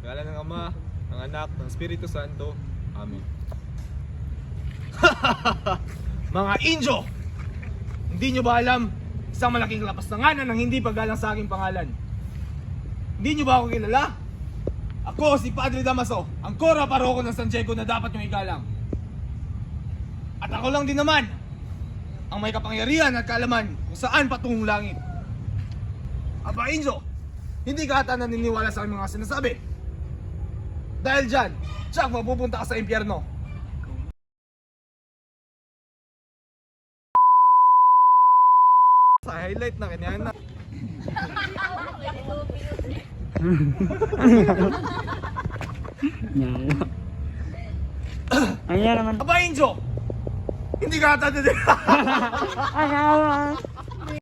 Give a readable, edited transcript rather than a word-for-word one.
Ngala ng Ama, ng Anak, ng Espiritu Santo. Amen. Mga Indio! Hindi nyo ba alam, isang malaking lapastanganan ng hindi paggalang sa aking pangalan? Hindi nyo ba ako kilala? Ako si Padre Damaso, ang Kora Paroko ng San Diego na dapat nyong igalang. At ako lang din naman, ang may kapangyarihan at kaalaman kung saan patungong langit. Aba Indio, hindi ka ata naniniwala sa aking mga sinasabi. Dahil dyan, tsak mapupunta ka sa impyerno. Sa highlight na kanyan na. Nyawa. Ayan naman. Aba Indio, hindi ka ata Ayaw.